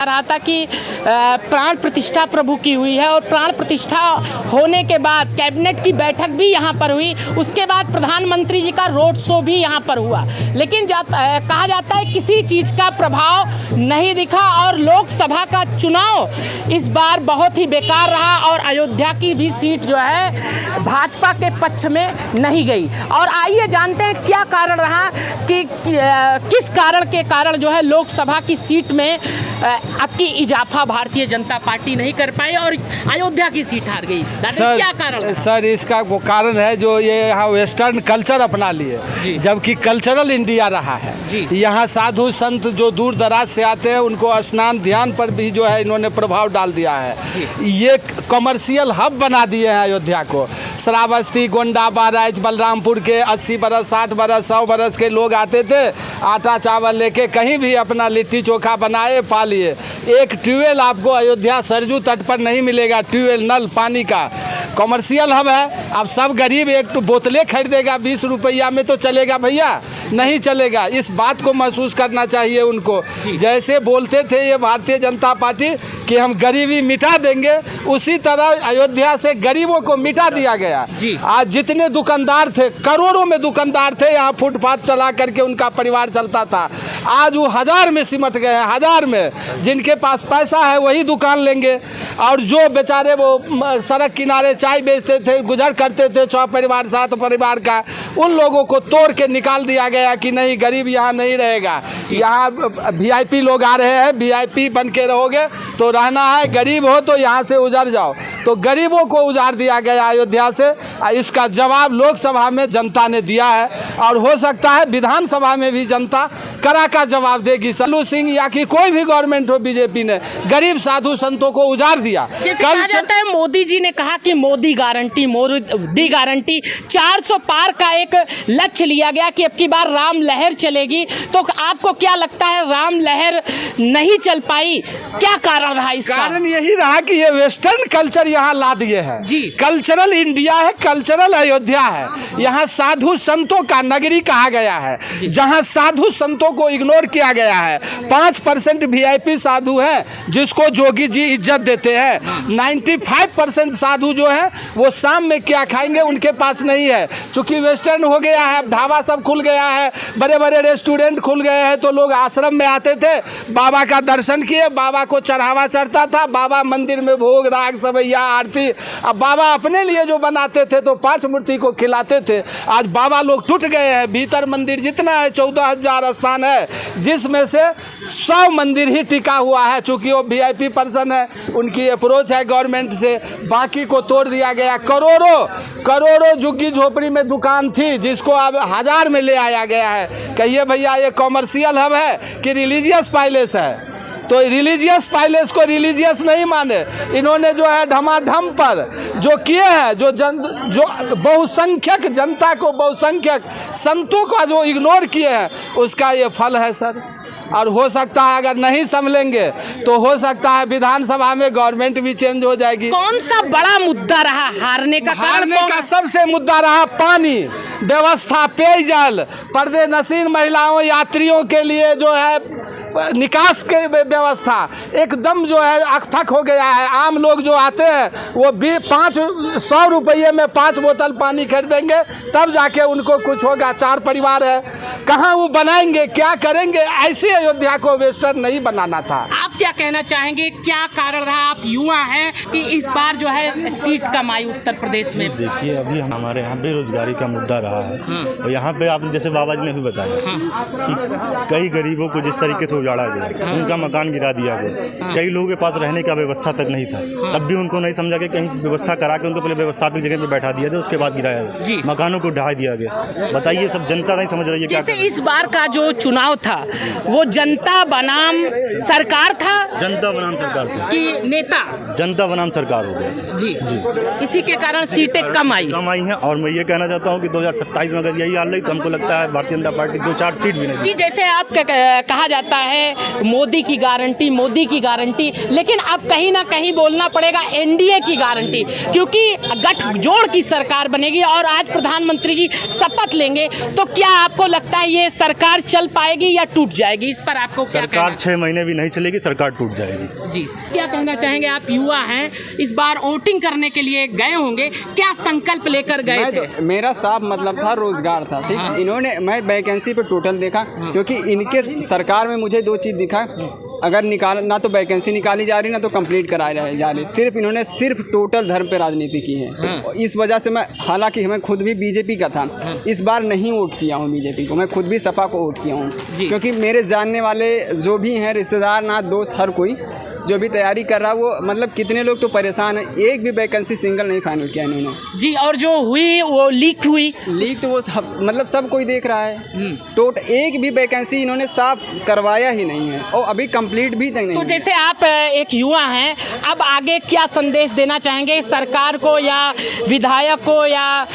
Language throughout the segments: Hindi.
रहा था कि प्राण प्रतिष्ठा प्रभु की हुई है और प्राण प्रतिष्ठा होने के बाद कैबिनेट की बैठक भी यहाँ पर हुई। उसके बाद प्रधानमंत्री जी का रोड शो भी यहाँ पर हुआ, लेकिन कहा जाता है किसी चीज़ का प्रभाव नहीं दिखा और लोकसभा का चुनाव इस बार बहुत ही बेकार रहा और अयोध्या की भी सीट जो है भाजपा के पक्ष में नहीं गई। और आइए जानते हैं क्या कारण रहा कि किस कारण के कारण जो है लोकसभा की सीट में आपकी इजाफा भारतीय जनता पार्टी नहीं कर पाई और अयोध्या की सीट हार गई। सर, क्या कारण? सर इसका वो कारण है जो ये यहाँ वेस्टर्न कल्चर अपना लिए, जबकि कल्चरल इंडिया रहा है। यहाँ साधु संत जो दूर दराज से आते हैं उनको स्नान ध्यान पर भी जो है इन्होंने प्रभाव डाल दिया है। ये कमर्शियल हब बना दिए हैं अयोध्या को। श्रावस्ती, गोंडा, बाराज, बलरामपुर के 80 बरस 60 बरस 100 बरस के लोग आते थे, आटा चावल लेके कहीं भी अपना लिट्टी चोखा बनाए पा लिए। एक ट्यूबवेल आपको अयोध्या सरजू तट पर नहीं मिलेगा, ट्यूबवेल नल पानी का। कमर्शियल हब है। अब सब गरीब एक बोतलें खरीदेगा 20 रुपया में तो चलेगा भैया? नहीं चलेगा। इस बात को महसूस करना चाहिए उनको। जैसे बोलते थे ये भारतीय जनता पार्टी कि हम गरीबी मिटा देंगे, उसी तरह अयोध्या से गरीबों को मिटा दिया गया। आज जितने दुकानदार थे, करोड़ों में दुकानदार थे, यहाँ फुटपाथ चला करके उनका परिवार चलता था, आज वो 1000 में सिमट गए हैं। 1000 में जिनके पास पैसा है वही दुकान लेंगे, और जो बेचारे वो सड़क किनारे चाय बेचते थे, गुजर करते थे 6 परिवार 7 परिवार का, उन लोगों को तोड़ के निकाल दिया गया कि नहीं गरीब यहाँ नहीं रहेगा। यहाँ VIP लोग आ रहे हैं, VIP बन के रहोगे तो रहना है, गरीब हो तो यहाँ से उजड़ जाओ। तो गरीबों को उजाड़ दिया गया अयोध्या से। इसका जवाब लोकसभा में जनता ने दिया है और हो सकता है विधानसभा में भी जनता कड़ा का जवाब देगी। सल्लू सिंह या कि कोई भी गवर्नमेंट हो, बीजेपी ने गरीब साधु संतों को उजाड़ दिया। कहा जाता है मोदी जी ने कहा कि मोदी गारंटी 400 पार का एक लक्ष्य लिया गया कि अब की बार राम लहर चलेगी। तो आपको क्या लगता है राम लहर नहीं चल पाई? क्या कारण रहा इसका? कारण यही रहा कि ये वेस्टर्न कल्चर यहाँ ला दिए हैं। कल्चरल इंडिया है, कल्चरल अयोध्या है। यहाँ साधु संतों का नगरी कहा गया है, जहाँ साधु संतों को इग्नोर किया गया है। 5% VIP साधु हैं जिसको जोगी जी इज्जत देते हैं। 95% साधु जो है वो शाम में क्या खाएंगे उनके पास नहीं है। चूंकि वेस्टर्न हो गया है, ढाबा सब खुल गया है, बड़े बड़े रेस्टोरेंट खुल गए हैं, तो लोग आश्रम में आते थे, बाबा का दर्शन किए, बाबा को चढ़ावा चढ़ता था, बाबा मंदिर में भोग राग सवैया आरती। अब बाबा अपने लिए जो बनाते थे तो 5 मूर्ति को खिलाते थे। आज बाबा लोग टूट गए हैं। भीतर मंदिर जितना है 14,000 स्थान है, जिसमें से 100 मंदिर ही टिका हुआ है। चूंकि वो VIP पर्सन है, उनकी अप्रोच है गवर्नमेंट से, बाकी को तोड़ दिया गया। करोड़ों झुग्गी झोपड़ी में दुकान थी जिसको अब 1000 में ले आया गया है। कहिए भैया ये कॉमर्शियल हब है कि रिलीजियस पैलेस है? तो रिलीजियस पैलेस को रिलीजियस नहीं माने। इन्होंने जो है धमाधम पर जो किए हैं, जो बहुसंख्यक जनता को, बहुसंख्यक संतों का जो इग्नोर किए हैं, उसका ये फल है सर। और हो सकता है अगर नहीं संभलेंगे तो हो सकता है विधानसभा में गवर्नमेंट भी चेंज हो जाएगी। कौन सा बड़ा मुद्दा रहा हारने का? सबसे मुद्दा रहा पानी व्यवस्था, पेयजल, पर्दे नशीन महिलाओं यात्रियों के लिए जो है निकास के व्यवस्था एकदम जो है अकथक हो गया है। आम लोग जो आते हैं वो 100 रुपये में 5 बोतल पानी खरीदेंगे तब जाके उनको कुछ होगा। 4 परिवार है, कहाँ वो बनाएंगे, क्या करेंगे? ऐसे अयोध्या को वेस्टर्न नहीं बनाना था। आप क्या कहना चाहेंगे, क्या कारण रहा? आप युवा हैं कि इस बार जो है सीट कम आई उत्तर प्रदेश में? देखिए अभी हमारे यहाँ बेरोजगारी का मुद्दा रहा है और यहाँ पे आपने जैसे बाबा जी ने भी बताया कि कई गरीबों को जिस तरीके से उजाड़ा गया, उनका मकान गिरा दिया गया, कई लोगों के पास रहने का व्यवस्था तक नहीं था, तब भी उनको नहीं समझा कि कहीं व्यवस्था करा के उनको पहले व्यवस्थापित जगह पे बैठा दिया जाए, उसके बाद गिराया गया, मकानों को ढहा दिया गया। बताइए सब जनता नहीं समझ रही है। जैसे इस बार का जो चुनाव था वो जनता बनाम सरकार था, जनता बनाम सरकार था कि नेता जनता बनाम सरकार हो गया। जी इसी के कारण सीटें कम आई हैं। और मैं ये कहना चाहता हूँ कि 2027 में अगर यही हाल रही तो हमको लगता है भारतीय जनता पार्टी 2-4 सीट भी नहीं। जी जैसे आप कहा जाता है मोदी की गारंटी, मोदी की गारंटी, लेकिन अब कहीं ना कहीं बोलना पड़ेगा एनडीए की गारंटी, क्योंकि गठजोड़ की सरकार बनेगी और आज प्रधानमंत्री जी शपथ लेंगे। तो क्या आपको लगता है ये सरकार चल पाएगी या टूट जाएगी? इस पर आपको क्या कहना सरकार है? 6 महीने भी नहीं चलेगी, सरकार टूट जाएगी। जी, क्या कहना चाहेंगे? आप युवा हैं, इस बार वोटिंग करने के लिए गए होंगे, क्या संकल्प लेकर गए थे? तो मेरा साफ मतलब था रोजगार था, ठीक। इन्होंने, मैं वैकेंसी पे टोटल देखा, क्योंकि इनके सरकार में मुझे 2 चीज़ दिखा, अगर ना तो वैकेंसी निकाली जा रही, ना तो कंप्लीट कराई जा रही। इन्होंने सिर्फ टोटल धर्म पे राजनीति की है। इस वजह से मैं, हालांकि मैं खुद भी बीजेपी का था, इस बार नहीं वोट किया हूँ बीजेपी को, मैं खुद भी सपा को वोट किया हूँ, क्योंकि मेरे जानने वाले जो भी हैं, रिश्तेदार ना दोस्त, हर कोई जो भी तैयारी कर रहा है, वो मतलब कितने लोग तो परेशान हैं। एक भी वैकेंसी सिंगल नहीं फाइनल किया इन्होंने। जी, और जो हुई वो लीक तो वो मतलब सब कोई देख रहा है। एक भी वैकेंसी इन्होंने साफ करवाया ही नहीं है, और अभी कंप्लीट भी नहीं तो है। जैसे आप एक युवा हैं, अब आगे क्या संदेश देना चाहेंगे सरकार को या विधायक को या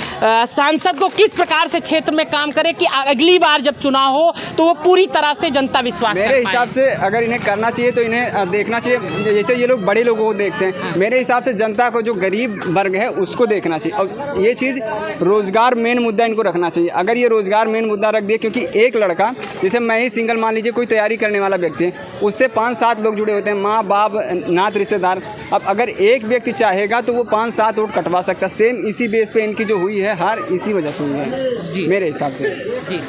सांसद को? किस प्रकार से क्षेत्र में काम करे कि अगली बार जब चुनाव हो तो वो पूरी तरह से जनता विश्वास मेरे हिसाब से अगर इन्हें करना चाहिए तो इन्हें देखना चाहिए, जैसे ये लोग बड़े लोगों को देखते हैं, मेरे हिसाब से जनता को, जो गरीब वर्ग है उसको देखना चाहिए। और ये चीज़ रोज़गार मेन मुद्दा इनको रखना चाहिए। अगर ये रोज़गार मेन मुद्दा रख दिए, क्योंकि एक लड़का, जैसे मैं ही सिंगल मान लीजिए, कोई तैयारी करने वाला व्यक्ति है, उससे 5-7 लोग जुड़े होते हैं, माँ बाप नात रिश्तेदार। अब अगर एक व्यक्ति चाहेगा तो वो 5-7 वोट कटवा सकता है। सेम इसी बेस पे इनकी जो हुई है हार, इसी वजह से हुई है जी, मेरे हिसाब से। जी,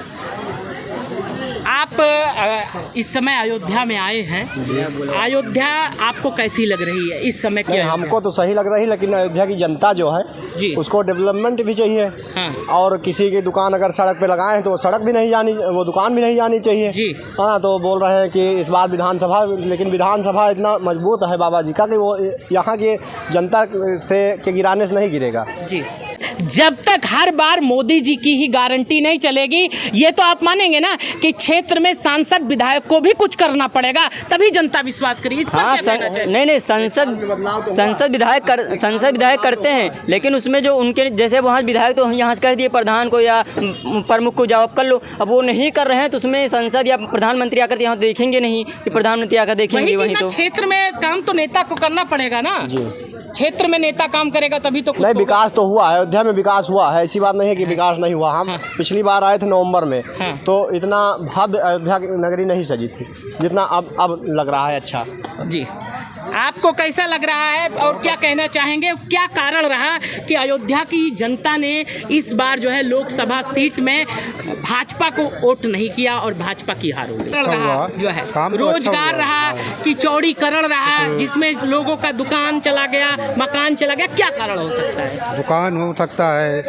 आप इस समय अयोध्या में आए हैं, अयोध्या आपको कैसी लग रही है इस समय? क्या हमको तो सही लग रही है, लेकिन अयोध्या की जनता जो है जी, उसको डेवलपमेंट भी चाहिए। हाँ। और किसी की दुकान अगर सड़क पे लगाए हैं तो सड़क भी नहीं जानी, वो दुकान भी नहीं जानी चाहिए जी। हाँ, तो बोल रहे हैं कि इस बार विधानसभा, लेकिन विधानसभा इतना मजबूत है बाबा जी का कि वो यहाँ की जनता से के गिराने से नहीं गिरेगा जी। जब तक हर बार मोदी जी की ही गारंटी नहीं चलेगी, ये तो आप मानेंगे ना कि क्षेत्र में सांसद विधायक को भी कुछ करना पड़ेगा, तभी जनता विश्वास करेगी। हाँ, नहीं, संसद विधायक करते हैं, लेकिन उसमें जो उनके जैसे वहाँ विधायक तो यहाँ से कर दिए प्रधान को या प्रमुख को जॉब कर लो, अब वो नहीं कर रहे हैं तो उसमें संसद या प्रधानमंत्री आकर यहाँ देखेंगे नहीं कि प्रधानमंत्री आकर देखेंगे। वहीं तो क्षेत्र में काम तो नेता को करना पड़ेगा ना जी। क्षेत्र में नेता काम करेगा तभी तो नहीं। विकास तो हुआ है, अयोध्या में विकास हुआ है, ऐसी बात नहीं है कि विकास नहीं हुआ। हम पिछली बार आए थे नवंबर में, तो इतना भव्य अयोध्या की नगरी नहीं सजी थी जितना अब लग रहा है। अच्छा जी, आपको कैसा लग रहा है और क्या कहना चाहेंगे? क्या कारण रहा कि अयोध्या की जनता ने इस बार जो है लोकसभा सीट में भाजपा को वोट नहीं किया और भाजपा की हार हो गई? रहा जो है रोजगार रहा कि चौड़ीकरण रहा, जिसमें लोगों का दुकान चला गया, मकान चला गया, क्या कारण हो सकता है? दुकान हो सकता है,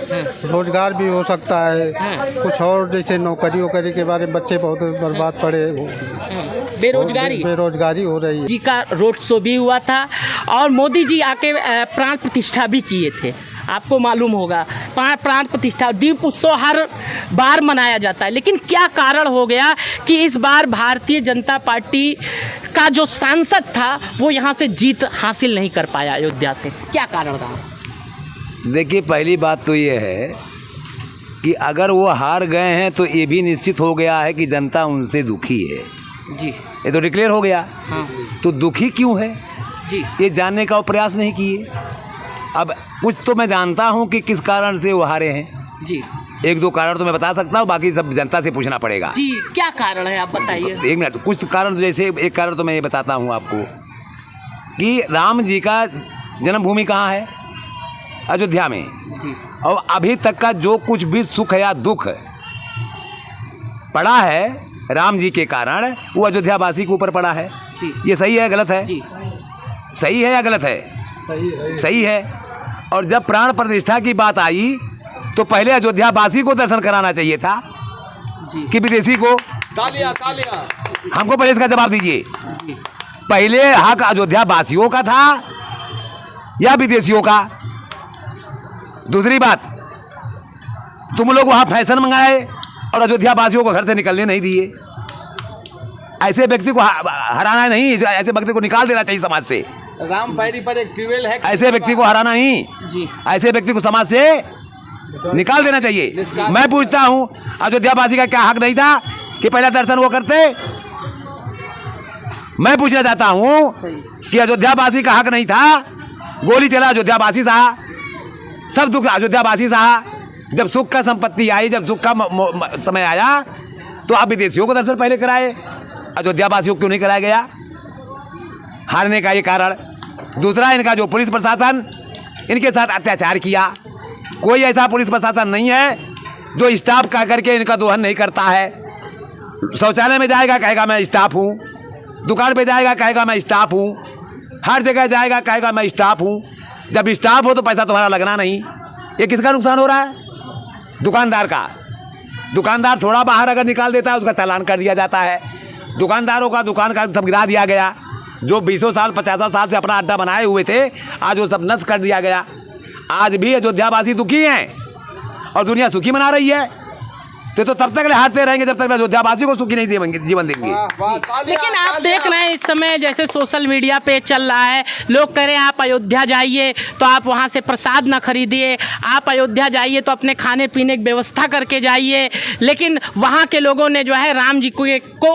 रोजगार भी हो सकता है, कुछ और जैसे नौकरी के बारे में बच्चे बहुत बर्बाद पड़े, बेरोजगारी हो रही है। जी का रोड शो भी हुआ था और मोदी जी आके प्राण प्रतिष्ठा भी किए थे। आपको मालूम होगा प्राण प्रतिष्ठा दीप उत्सव हर बार मनाया जाता है, लेकिन क्या कारण हो गया कि इस बार भारतीय जनता पार्टी का जो सांसद था वो यहाँ से जीत हासिल नहीं कर पाया अयोध्या से? क्या कारण रहा? देखिए, पहली बात तो ये है कि अगर वो हार गए हैं तो ये भी निश्चित हो गया है कि जनता उनसे दुखी है जी, ये तो डिक्लेयर हो गया। हाँ। तो दुखी क्यों है जी, ये जानने का वो प्रयास नहीं किए। अब कुछ तो मैं जानता हूँ कि किस कारण से वो हारे हैं जी, 1-2 कारण तो मैं बता सकता हूँ, बाकी सब जनता से पूछना पड़ेगा। जी, क्या कारण है आप बताइए? 1 मिनट, कुछ कारण, जैसे एक कारण तो मैं ये बताता हूँ आपको कि राम जी का जन्मभूमि कहाँ है? अयोध्या में जी। और अभी तक का जो कुछ भी सुख या दुख पड़ा है राम जी के कारण, वो अयोध्या वासी के ऊपर पड़ा है। ये सही है गलत है? जी। सही है या गलत है? सही है। और जब प्राण प्रतिष्ठा की बात आई तो पहले अयोध्या वासी को दर्शन कराना चाहिए था जी। कि विदेशी को? तालियां। हमको पहले इसका जवाब दीजिए, पहले हक अयोध्या वासियों का था या विदेशियों का? दूसरी बात, तुम लोग वहाँ फैशन मंगाए और अयोध्या वासियों को घर से निकलने नहीं दिए। ऐसे व्यक्ति को हराना नहीं, ऐसे व्यक्ति को निकाल देना चाहिए समाज से। राम पैरी पर एक ट्यूबवेल है, ऐसे व्यक्ति को हराना नहीं जी, ऐसे व्यक्ति को समाज से निकाल देना चाहिए। मैं पूछता हूँ, अयोध्या वासी का क्या हक नहीं था कि पहला दर्शन वो करते? मैं पूछना चाहता हूँ कि अयोध्यावासी का हक नहीं था? गोली चला अयोध्यावासी सहा, सब दुख अयोध्यावासी सहा। जब सुख का संपत्ति आई, जब सुख का समय आया तो आप विदेशियों को दर्शन पहले कराए, अयोध्यावासियों को क्यों नहीं कराया गया? हारने का ये कारण। दूसरा, इनका जो पुलिस प्रशासन इनके साथ अत्याचार किया। कोई ऐसा पुलिस प्रशासन नहीं है जो स्टाफ कह करके इनका दोहन नहीं करता है। शौचालय में जाएगा कहेगा मैं स्टाफ हूँ, दुकान पे जाएगा कहेगा मैं स्टाफ हूँ, हर जगह जाएगा कहेगा मैं स्टाफ हूँ। जब स्टाफ हो तो पैसा तुम्हारा लगना नहीं। ये किसका नुकसान हो रहा है? दुकानदार का। दुकानदार थोड़ा बाहर अगर निकाल देता है उसका चालान कर दिया जाता है। दुकानदारों का दुकान का सब गिरा दिया गया। जो 20 साल 50 साल से अपना अड्डा बनाए हुए थे आज वो सब नष्ट कर दिया गया। आज भी अयोध्यावासी दुखी हैं और दुनिया सुखी मना रही है। तो तब तक हारते रहेंगे जब तक अयोध्यावासी को सुखी नहीं देंगे, जीवन देंगे। लेकिन आप देख रहे हैं इस समय जैसे सोशल मीडिया पे चल रहा है, लोग कह रहे हैं आप अयोध्या जाइए तो आप वहाँ से प्रसाद ना खरीदिए, आप अयोध्या जाइए तो अपने खाने पीने की व्यवस्था करके जाइए। लेकिन वहाँ के लोगों ने जो है राम जी को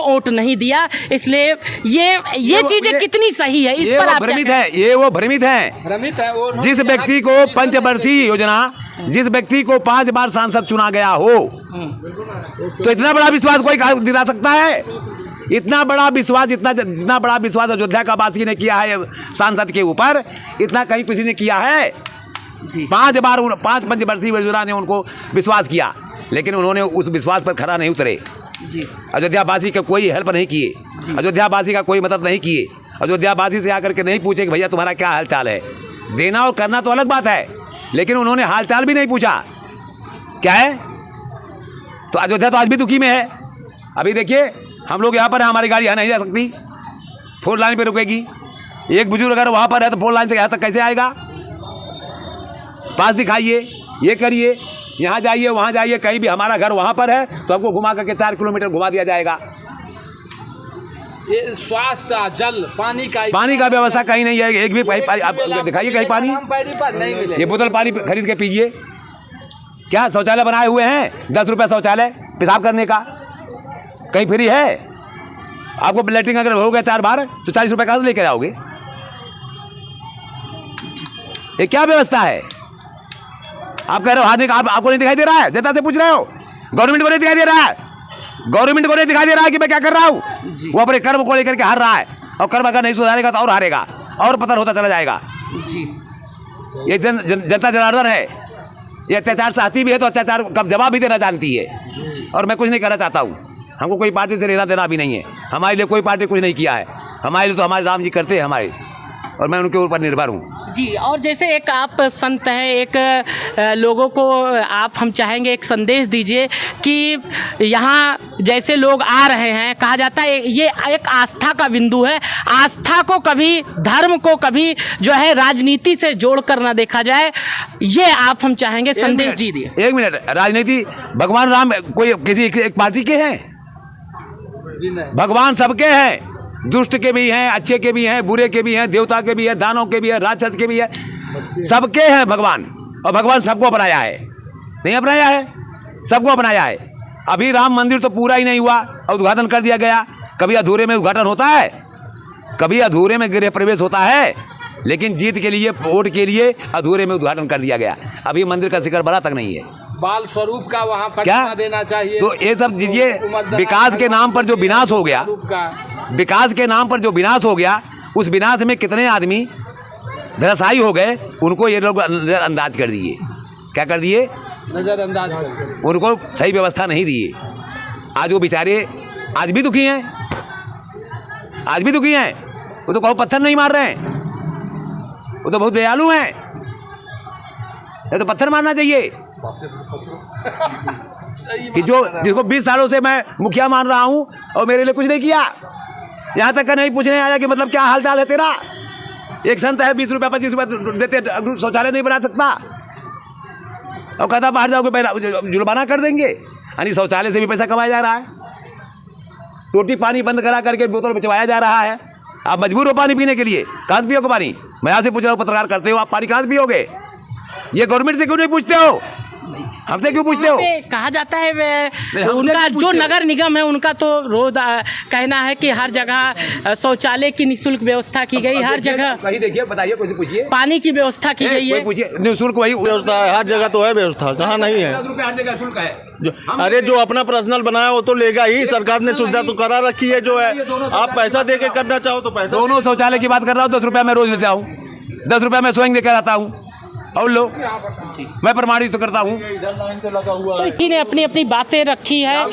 वोट नहीं दिया। इसलिए ये चीजें कितनी सही है, इस पर आप भ्रमित है। ये वो भ्रमित है जिस व्यक्ति को पंचवर्षीय योजना, जिस व्यक्ति को 5 बार सांसद चुना गया हो, तो इतना बड़ा विश्वास कोई दिला सकता है? इतना बड़ा विश्वास, जितना बड़ा विश्वास अयोध्या का वासी ने किया है सांसद के ऊपर, इतना कहीं किसी ने किया है? 5 बार 5 पंचवर्षीय योजना ने उनको विश्वास किया, लेकिन उन्होंने उस विश्वास पर खरा नहीं उतरे। अयोध्यावासी का कोई हेल्प नहीं किए, अयोध्यावासी का कोई मदद नहीं किए, अयोध्यावासी से आकर के नहीं पूछे कि भैया तुम्हारा क्या हाल चाल है। देना और करना तो अलग बात है, लेकिन उन्होंने हाल चाल भी नहीं पूछा। क्या है? तो अयोध्या तो आज भी दुखी में है। अभी देखिए हम लोग यहाँ पर हैं, हमारी गाड़ी यहाँ नहीं जा सकती, 4 लाइन पे रुकेगी। एक बुजुर्ग अगर वहाँ पर है तो 4 लाइन से यहाँ तक कैसे आएगा? पास दिखाइए, ये करिए, यहाँ जाइए, वहाँ जाइए। कहीं भी हमारा घर वहाँ पर है तो हमको घुमा करके 4 किलोमीटर घुमा दिया जाएगा। ये स्वास्थ्य, जल, पानी का व्यवस्था कहीं नहीं है। एक भी आप दिखाइए कहीं पानी नहीं मिले। ये बोतल पानी खरीद के पीजिए। क्या शौचालय बनाए हुए हैं? 10 रुपया शौचालय पेशाब करने का, कहीं फ्री है? आपको लेटरिन अगर हो गया 4 बार तो 40 रुपये कहाँ से लेकर आओगे? ये क्या व्यवस्था है? आप कह रहे हो हारने का, आपको नहीं दिखाई दे रहा है? जनता से पूछ रहे हो? गवर्नमेंट को नहीं दिखाई दे रहा है? गवर्नमेंट को नहीं दिखाई दे रहा है कि मैं क्या कर रहा हूँ? वो अपने कर्म को लेकर के हार रहा है, और कर्म अगर नहीं सुधारेगा तो और हारेगा, और पतन होता चला जाएगा। ये जनता जनार्दन है, ये अत्याचार सहती भी है तो अत्याचार का जवाब भी देना जानती है। और मैं कुछ नहीं कहना चाहता हूँ, हमको कोई पार्टी से लेना देना भी नहीं है। हमारे लिए कोई पार्टी कुछ नहीं किया है, हमारे लिए तो हमारे राम जी करते हैं हमारे, और मैं उनके ऊपर निर्भर हूँ। जी, और जैसे एक आप संत हैं, एक लोगों को आप हम चाहेंगे एक संदेश दीजिए कि यहाँ जैसे लोग आ रहे हैं, कहा जाता है ये एक आस्था का बिंदु है, आस्था को कभी, धर्म को कभी जो है राजनीति से जोड़कर ना देखा जाए, ये आप हम चाहेंगे संदेश दीजिए। 1 मिनट, राजनीति, भगवान राम कोई किसी एक पार्टी के हैं? भगवान सबके हैं, दुष्ट के भी हैं, अच्छे के भी हैं, बुरे के भी हैं, देवता के भी हैं, दानव के भी हैं, राक्षस के भी हैं, सबके हैं भगवान। और भगवान सबको अपनाया है, नहीं अपनाया है? सबको अपनाया है। अभी राम मंदिर तो पूरा ही नहीं हुआ और उद्घाटन कर दिया गया। कभी अधूरे में उद्घाटन होता है, कभी अधूरे में गृह प्रवेश होता है, लेकिन जीत के लिए, वोट के लिए अधूरे में उद्घाटन कर दिया गया। अभी मंदिर का शिखर बड़ा तक नहीं है। बाल स्वरूप का वहाँ क्या देना चाहिए। तो ये सब दीजिए। विकास के नाम पर जो विनाश हो गया, विकास के नाम पर जो विनाश हो गया, उस विनाश में कितने आदमी धराशायी हो गए, उनको ये लोग नज़रअंदाज कर दिए। क्या कर दिए? नज़रअंदाज कर दिए। उनको सही व्यवस्था नहीं दिए। आज वो बेचारे आज भी दुखी हैं, आज भी दुखी हैं। वो तो कहो पत्थर नहीं मार रहे हैं, वो तो बहुत दयालु हैं। ये तो पत्थर मारना चाहिए कि जिसको 20 सालों से मैं मुखिया मान रहा हूँ और मेरे लिए कुछ नहीं किया, यहाँ तक का नहीं पूछने आया कि मतलब क्या हाल चाल है तेरा। एक संत है 20 रुपया 25 रुपया देते, शौचालय नहीं बना सकता और कहता बाहर जाओगे जुर्माना कर देंगे। यानी शौचालय से भी पैसा कमाया जा रहा है, टोटी पानी बंद करा करके बोतल बेचवाया जा रहा है। आप मजबूर हो पानी पीने के लिए, कहाँ से पियोगे पानी? मैं यहाँ से पूछ रहा हूँ, पत्रकार करते हो आप, पानी कहाँ से पियोगे? ये गवर्नमेंट से क्यों नहीं पूछते हो? हमसे क्यों पूछते हो? पे कहा जाता है हमसे उनका क्यों जो पूछते हो? नगर निगम है उनका तो रोज कहना है कि हर जगह शौचालय की निःशुल्क व्यवस्था की गई, हर जगह कहीं देखिए, बताइए, कोई पूछिए, पानी की व्यवस्था की गई है। पूछिए, निःशुल्क वही व्यवस्था है, हर जगह तो है व्यवस्था, कहाँ नहीं है? हर जगह शुल्क है। अरे जो अपना पर्सनल बनाया वो तो लेगा ही, सरकार ने सुविधा तो करा रखी है। जो है आप पैसा दे के करना चाहो तो पैसा। दोनों शौचालय की बात कर रहा हूँ, 10 रुपया मैं रोज लेता हूँ, 10 रुपया मैं स्वयं देकर आता हूँ, और लो मैं प्रमाणित तो करता हूँ। तो इसी ने अपनी अपनी बातें रखी है।